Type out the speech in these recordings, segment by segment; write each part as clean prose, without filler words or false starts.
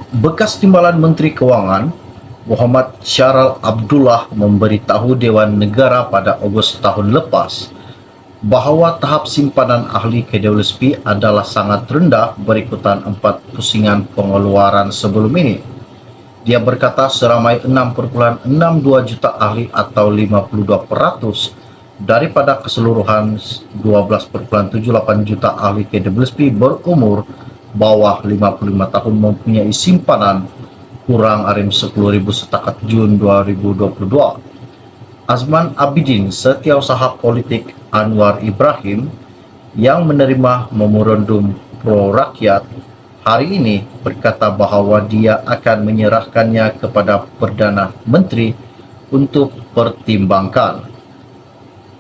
Bekas Timbalan Menteri Keuangan Muhammad Syaril Abdullah memberitahu Dewan Negara pada Ogos tahun lepas bahwa tahap simpanan ahli KWSP adalah sangat rendah berikutan 4 pusingan pengeluaran sebelum ini. Dia berkata seramai 6,62 juta ahli atau 52% daripada keseluruhan 12,78 juta ahli KWSP berumur bawah 55 tahun mempunyai simpanan kurang arim 10.000 setakat Jun 2022. Azman Abidin, setiausaha politik Anwar Ibrahim yang menerima memorandum pro rakyat hari ini berkata bahwa dia akan menyerahkannya kepada Perdana Menteri untuk pertimbangkan.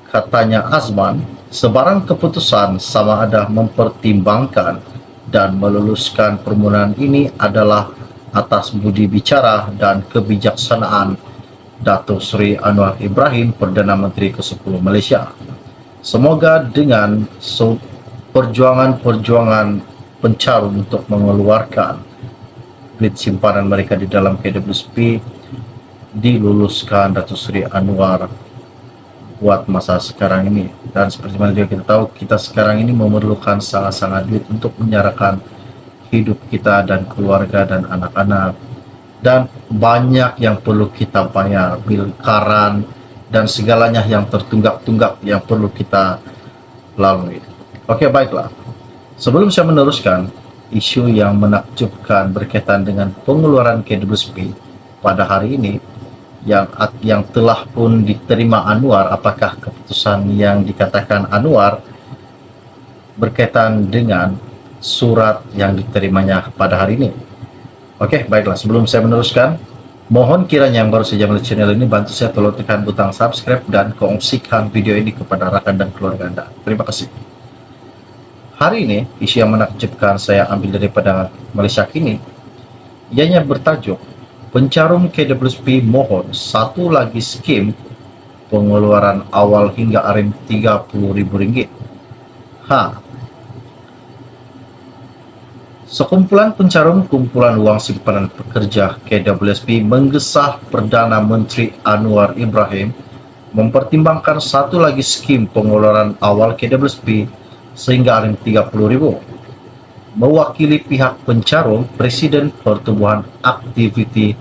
Katanya Azman, sebarang keputusan sama ada mempertimbangkan dan meluluskan permohonan ini adalah atas budi bicara dan kebijaksanaan Datuk Seri Anwar Ibrahim, Perdana Menteri ke-10 Malaysia. Semoga dengan perjuangan pencarum untuk mengeluarkan duit simpanan mereka di dalam KWSP diluluskan Datuk Seri Anwar buat masa sekarang ini. Dan seperti mana juga kita tahu, kita sekarang ini memerlukan sangat-sangat duit untuk menyerahkan hidup kita dan keluarga dan anak-anak, dan banyak yang perlu kita bayar, bil karan dan segalanya yang tertunggak-tunggak yang perlu kita lalui. Oke, baiklah. Sebelum saya meneruskan isu yang menakjubkan berkaitan dengan pengeluaran KWSP pada hari ini yang telah pun diterima Anwar, apakah keputusan yang dikatakan Anwar berkaitan dengan surat yang diterimanya pada hari ini. Oke, baiklah. Sebelum saya meneruskan, mohon kiranya yang baru saja melihat channel ini bantu saya tolong tekan butang subscribe dan kongsikan video ini kepada rakan dan keluarga Anda. Terima kasih. Hari ini, isu yang menakjubkan saya ambil daripada Malaysia Kini. Ianya bertajuk, pencarum KWSP mohon satu lagi skim pengeluaran awal hingga arim RM30.000. Sekumpulan pencarum kumpulan wang simpanan pekerja KWSP menggesah Perdana Menteri Anwar Ibrahim mempertimbangkan satu lagi skim pengeluaran awal KWSP sehingga RM30.000. Mewakili pihak pencarum, Presiden Pertubuhan Aktiviti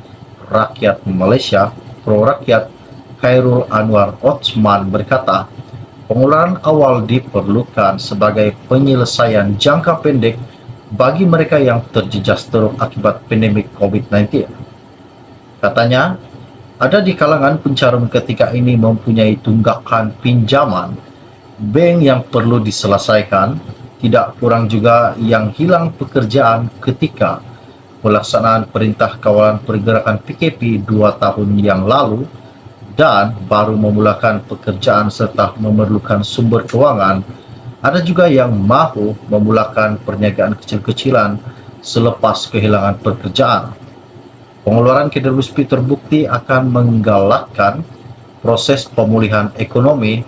Rakyat Malaysia Pro Rakyat Khairul Anwar Othman berkata, pengeluaran awal diperlukan sebagai penyelesaian jangka pendek bagi mereka yang terjejas teruk akibat pandemik COVID-19. Katanya, ada di kalangan pencarum ketika ini mempunyai tunggakan pinjaman bank yang perlu diselesaikan, tidak kurang juga yang hilang pekerjaan ketika pelaksanaan Perintah Kawalan Pergerakan PKP 2 tahun yang lalu dan baru memulakan pekerjaan serta memerlukan sumber kewangan. Ada juga yang mahu memulakan perniagaan kecil-kecilan selepas kehilangan pekerjaan. Pengeluaran KWSP terbukti akan menggalakkan proses pemulihan ekonomi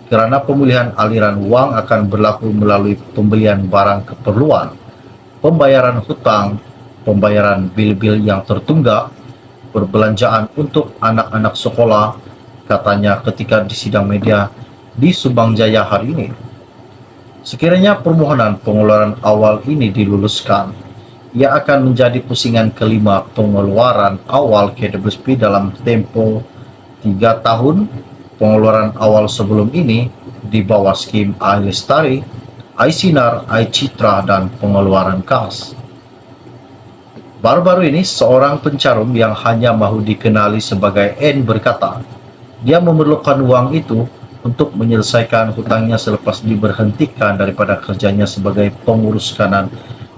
kerana pemulihan aliran wang akan berlaku melalui pembelian barang keperluan, pembayaran hutang, pembayaran bil-bil yang tertunggak, perbelanjaan untuk anak-anak sekolah, katanya ketika di sidang media di Subang Jaya hari ini. Sekiranya permohonan pengeluaran awal ini diluluskan, ia akan menjadi pusingan kelima pengeluaran awal KWSP dalam tempo 3 tahun. Pengeluaran awal sebelum ini di bawah skim iLestari, iSinar, iCitra, dan pengeluaran kas. Baru-baru ini, seorang pencarum yang hanya mahu dikenali sebagai N berkata, dia memerlukan uang itu untuk menyelesaikan hutangnya selepas diberhentikan daripada kerjanya sebagai pengurus kanan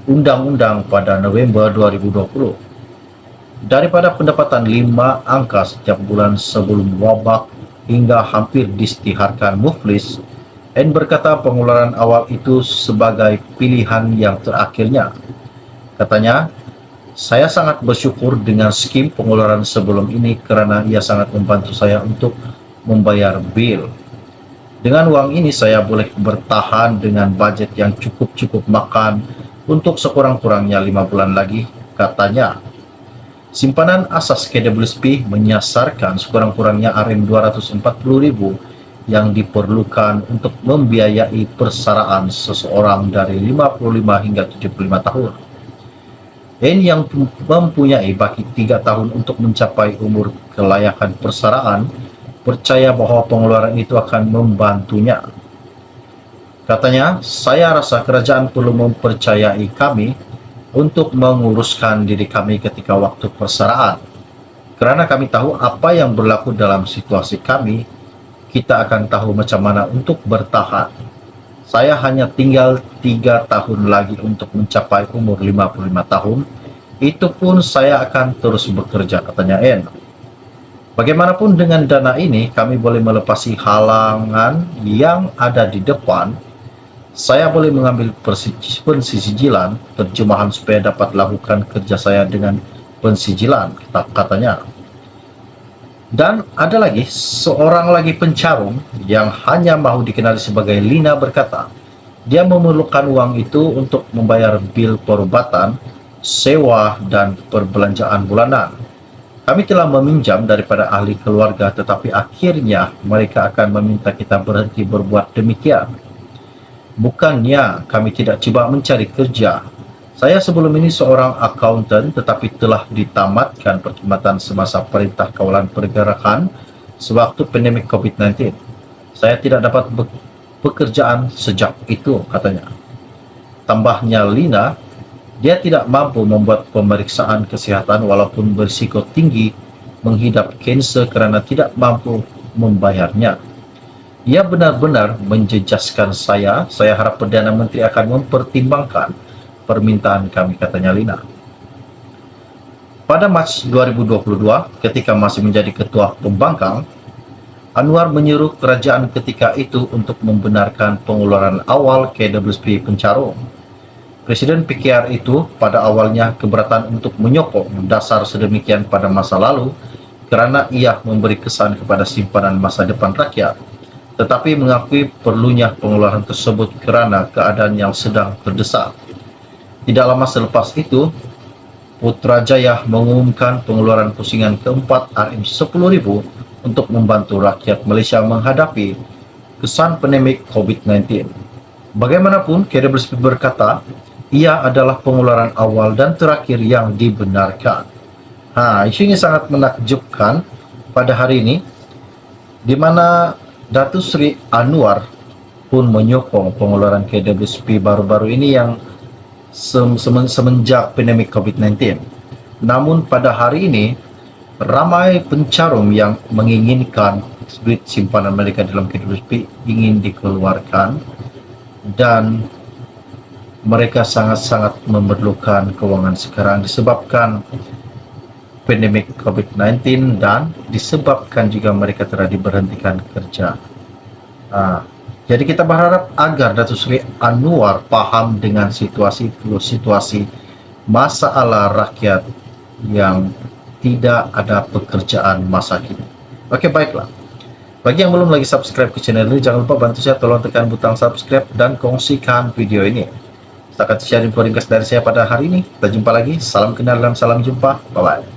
undang-undang pada November 2020. Daripada pendapatan 5 angka setiap bulan sebelum wabak hingga hampir diisytiharkan muflis, N berkata pengeluaran awal itu sebagai pilihan yang terakhirnya. Katanya, saya sangat bersyukur dengan skim pengeluaran sebelum ini kerana ia sangat membantu saya untuk membayar bil. Dengan uang ini saya boleh bertahan dengan bajet yang cukup makan untuk sekurang-kurangnya 5 bulan lagi Katanya, simpanan asas KWSP menyasarkan sekurang-kurangnya Rp240.000 yang diperlukan untuk membiayai persaraan seseorang dari 55 hingga 75 tahun. N yang mempunyai baki 3 tahun untuk mencapai umur kelayakan persaraan percaya bahwa pengeluaran itu akan membantunya. Katanya, saya rasa kerajaan perlu mempercayai kami untuk menguruskan diri kami ketika waktu persaraan. Kerana kami tahu apa yang berlaku dalam situasi kami, kita akan tahu macam mana untuk bertahan. Saya hanya tinggal 3 tahun lagi untuk mencapai umur 55 tahun. Itu pun saya akan terus bekerja, katanya N. Bagaimanapun dengan dana ini, kami boleh melepasi halangan yang ada di depan. Saya boleh mengambil pensijilan terjemahan supaya dapat lakukan kerja saya dengan pensijilan, katanya. Dan ada lagi seorang lagi pencarung yang hanya mahu dikenali sebagai Lina berkata, dia memerlukan uang itu untuk membayar bil perubatan, sewa, dan perbelanjaan bulanan. Kami telah meminjam daripada ahli keluarga, tetapi akhirnya mereka akan meminta kita berhenti berbuat demikian. Bukannya kami tidak cuba mencari kerja. Saya sebelum ini seorang akuntan tetapi telah ditamatkan perkhidmatan semasa Perintah Kawalan Pergerakan sewaktu pandemik COVID-19. Saya tidak dapat pekerjaan sejak itu, katanya. Tambahnya Lina, dia tidak mampu membuat pemeriksaan kesihatan walaupun berisiko tinggi menghidap kanser kerana tidak mampu membayarnya. Ia benar-benar menjejaskan saya. Saya harap Perdana Menteri akan mempertimbangkan permintaan kami, katanya Lina. Pada Mac 2022, ketika masih menjadi ketua pembangkang, Anwar menyuruh kerajaan ketika itu untuk membenarkan pengeluaran awal KWSP pencarung. Presiden PKR itu pada awalnya keberatan untuk menyokong dasar sedemikian pada masa lalu kerana ia memberi kesan kepada simpanan masa depan rakyat, tetapi mengakui perlunya pengeluaran tersebut kerana keadaan yang sedang terdesak. Tidak lama selepas itu, Putrajaya mengumumkan pengeluaran pusingan keempat Rm10.000 untuk membantu rakyat Malaysia menghadapi kesan pandemik COVID-19. Bagaimanapun, KWSP berkata, ia adalah pengeluaran awal dan terakhir yang dibenarkan. Isu ini sangat menakjubkan pada hari ini, di mana Datuk Seri Anwar pun menyokong pengeluaran KWSP baru-baru ini yang semenjak pandemik COVID-19. Namun pada hari ini, ramai pencarum yang menginginkan duit simpanan mereka dalam KWSP ingin dikeluarkan dan mereka sangat-sangat memerlukan kewangan sekarang disebabkan pandemik COVID-19 dan disebabkan juga mereka telah diberhentikan kerja. Jadi kita berharap agar Datuk Seri Anwar paham dengan situasi masalah rakyat yang tidak ada pekerjaan masa kini. Oke, baiklah. Bagi yang belum lagi subscribe ke channel ini, jangan lupa bantu saya, tolong tekan butang subscribe dan kongsikan video ini. Setakat share info ringkas dari saya pada hari ini. Kita jumpa lagi. Salam kenal dan salam jumpa. Bye-bye.